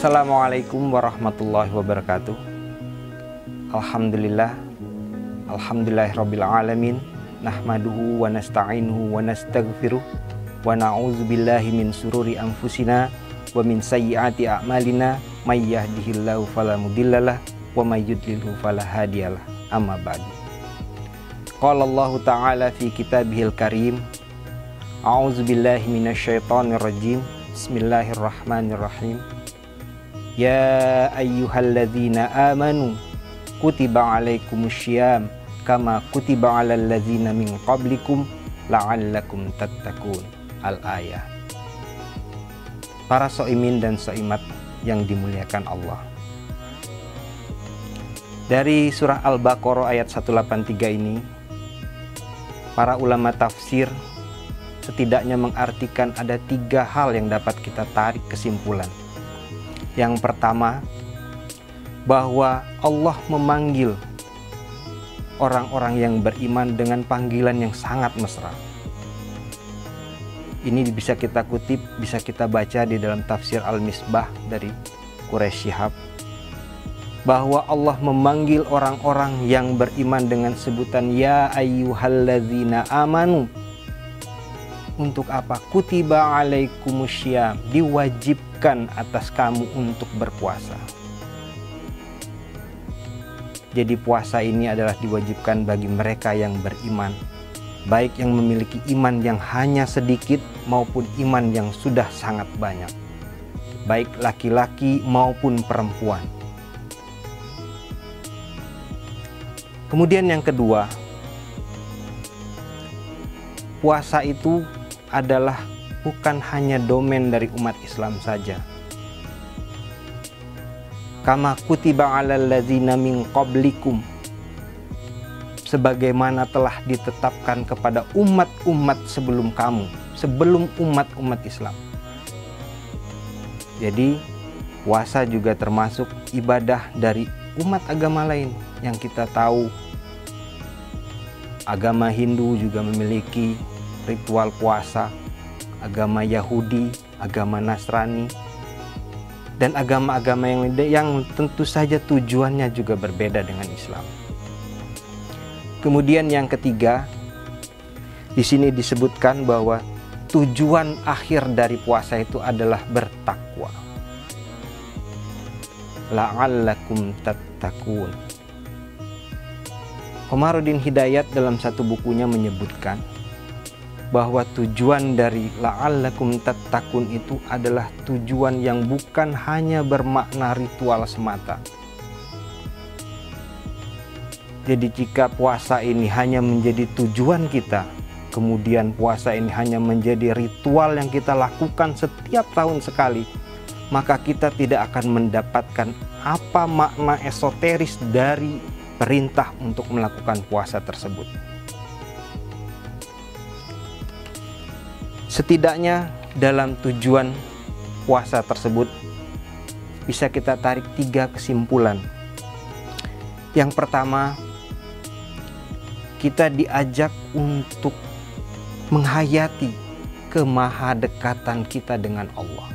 Assalamualaikum warahmatullahi wabarakatuh. Alhamdulillah, alhamdulillahirabbil alamin. Nahmaduhu wa nasta'inuhu wa nastaghfiruh wa na'udzubillahi min sururi anfusina wa min sayyiati a'malina. May yahdihillahu fala mudhillalah wa may yudlilhu fala hadiyalah. Amma ba'du. Qala Allah Ta'ala fi kitabihil karim. A'udzubillahi minasyaitonir rajim. Bismillahirrahmanirrahim. Ya ayyuhalladzina amanu kutiba alaikumussyiyam kama kutiba alal ladzina min qablikum la'allakum tattaqun. Al-ayah. Para soimin dan soimat yang dimuliakan Allah. Dari surah Al-Baqarah ayat 183 ini, para ulama tafsir setidaknya mengartikan ada 3 hal yang dapat kita tarik kesimpulan. Yang pertama, bahwa Allah memanggil orang-orang yang beriman dengan panggilan yang sangat mesra. Ini bisa kita kutip, bisa kita baca di dalam tafsir Al-Misbah dari Quraisy Shihab, bahwa Allah memanggil orang-orang yang beriman dengan sebutan ya ayyuhalladzina amanu. Untuk apa? Kutiba alaikumussyiyam, diwajibkan atas kamu untuk berpuasa. Jadi puasa ini adalah diwajibkan bagi mereka yang beriman, baik yang memiliki iman yang hanya sedikit maupun iman yang sudah sangat banyak, baik laki-laki maupun perempuan. Kemudian yang kedua, puasa itu adalah bukan hanya domain dari umat Islam saja. Kama kutiba alal ladzina min qablikum, sebagaimana telah ditetapkan kepada umat-umat sebelum kamu, sebelum umat-umat Islam. Jadi puasa juga termasuk ibadah dari umat agama lain yang kita tahu. Agama Hindu juga memiliki ritual puasa, agama Yahudi, agama Nasrani, dan agama-agama yang tentu saja tujuannya juga berbeda dengan Islam. Kemudian yang ketiga, di sini disebutkan bahwa tujuan akhir dari puasa itu adalah bertakwa. La'allakum tattaqun. Komarudin Hidayat dalam satu bukunya menyebutkan bahwa tujuan dari la'allakum tattaqun itu adalah tujuan yang bukan hanya bermakna ritual semata. Jadi jika puasa ini hanya menjadi tujuan kita, kemudian puasa ini hanya menjadi ritual yang kita lakukan setiap tahun sekali, maka kita tidak akan mendapatkan apa makna esoteris dari perintah untuk melakukan puasa tersebut. Setidaknya dalam tujuan puasa tersebut bisa kita tarik 3 kesimpulan. Yang pertama, kita diajak untuk menghayati kemahadekatan kita dengan Allah.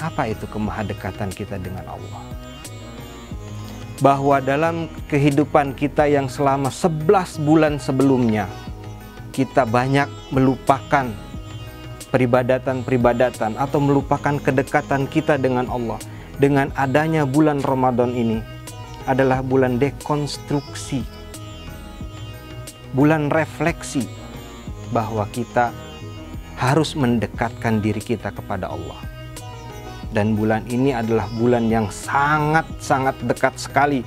Apa itu kemahadekatan kita dengan Allah? Bahwa dalam kehidupan kita yang selama 11 bulan sebelumnya, kita banyak melupakan peribadatan-peribadatan atau melupakan kedekatan kita dengan Allah. Dengan adanya bulan Ramadan ini adalah bulan dekonstruksi, bulan refleksi bahwa kita harus mendekatkan diri kita kepada Allah. Dan bulan ini adalah bulan yang sangat-sangat dekat sekali.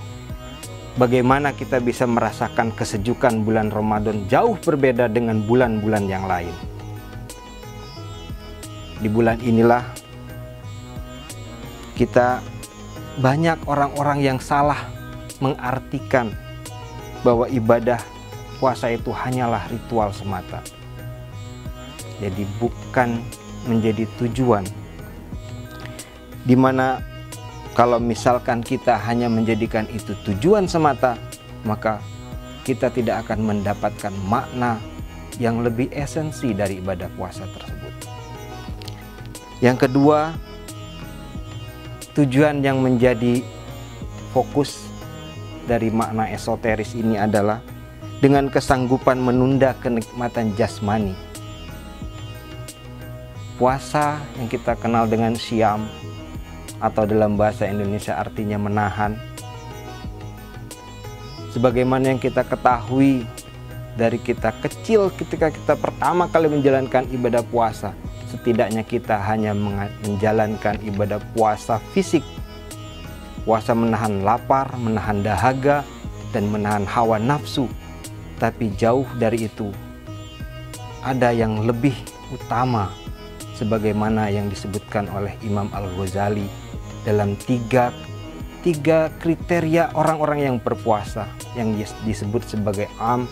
Bagaimana kita bisa merasakan kesejukan bulan Ramadan jauh berbeda dengan bulan-bulan yang lain. Di bulan inilah kita banyak orang-orang yang salah mengartikan bahwa ibadah puasa itu hanyalah ritual semata. Jadi bukan menjadi tujuan, dimana kalau misalkan kita hanya menjadikan itu tujuan semata, maka kita tidak akan mendapatkan makna yang lebih esensi dari ibadah puasa tersebut. Yang kedua, tujuan yang menjadi fokus dari makna esoteris ini adalah dengan kesanggupan menunda kenikmatan jasmani. Puasa yang kita kenal dengan syam atau dalam bahasa Indonesia artinya menahan. Sebagaimana yang kita ketahui dari kita kecil ketika kita pertama kali menjalankan ibadah puasa, setidaknya kita hanya menjalankan ibadah puasa fisik. Puasa menahan lapar, menahan dahaga, dan menahan hawa nafsu. Tapi jauh dari itu, ada yang lebih utama, sebagaimana yang disebutkan oleh Imam Al-Ghazali dalam tiga kriteria orang-orang yang berpuasa, yang disebut sebagai am,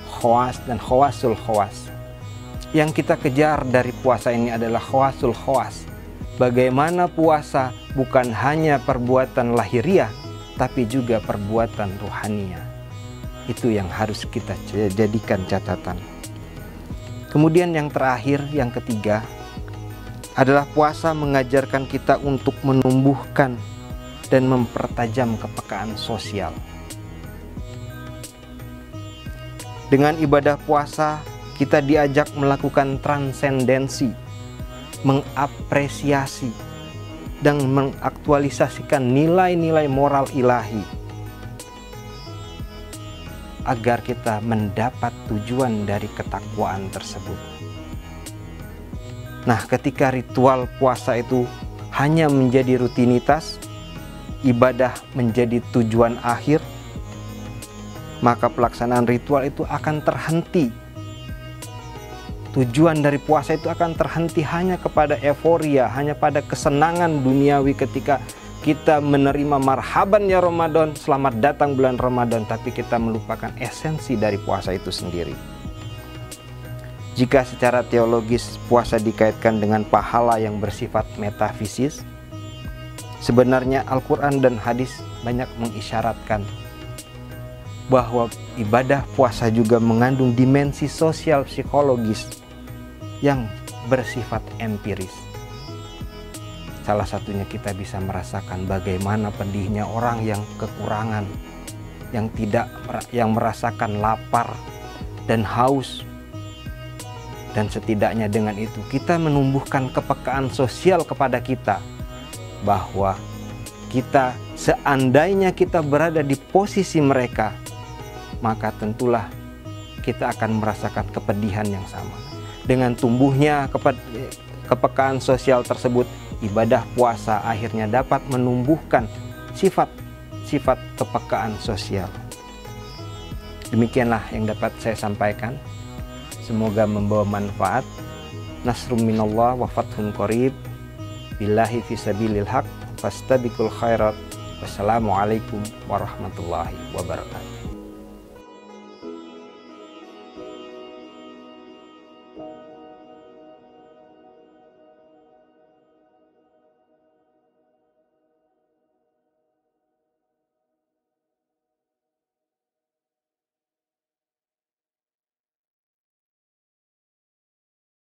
khawas, dan khawasul khawas. Yang kita kejar dari puasa ini adalah khawasul khawas. Bagaimana puasa bukan hanya perbuatan lahiriah, tapi juga perbuatan ruhaniah. Itu yang harus kita jadikan catatan. Kemudian yang terakhir, yang ketiga, adalah puasa mengajarkan kita untuk menumbuhkan dan mempertajam kepekaan sosial. Dengan ibadah puasa, kita diajak melakukan transendensi, mengapresiasi, dan mengaktualisasikan nilai-nilai moral ilahi agar kita mendapat tujuan dari ketakwaan tersebut. Nah, ketika ritual puasa itu hanya menjadi rutinitas, ibadah menjadi tujuan akhir, maka pelaksanaan ritual itu akan terhenti. Tujuan dari puasa itu akan terhenti hanya kepada euforia, hanya pada kesenangan duniawi ketika kita menerima marhaban ya Ramadan, selamat datang bulan Ramadan, tapi kita melupakan esensi dari puasa itu sendiri. Jika secara teologis puasa dikaitkan dengan pahala yang bersifat metafisis, sebenarnya Al-Quran dan hadis banyak mengisyaratkan bahwa ibadah puasa juga mengandung dimensi sosial psikologis yang bersifat empiris. Salah satunya kita bisa merasakan bagaimana pedihnya orang yang kekurangan, yang merasakan lapar dan haus. Dan setidaknya dengan itu kita menumbuhkan kepekaan sosial kepada kita, bahwa kita seandainya kita berada di posisi mereka, maka tentulah kita akan merasakan kepedihan yang sama. Dengan tumbuhnya kepekaan sosial tersebut, ibadah puasa akhirnya dapat menumbuhkan sifat kepekaan sosial. Demikianlah yang dapat saya sampaikan. Semoga membawa manfaat. Nasrum minallah wa fathun qarib. Billahi fisabilil haq. Fastabiqul khairat. Wassalamualaikum warahmatullahi wabarakatuh.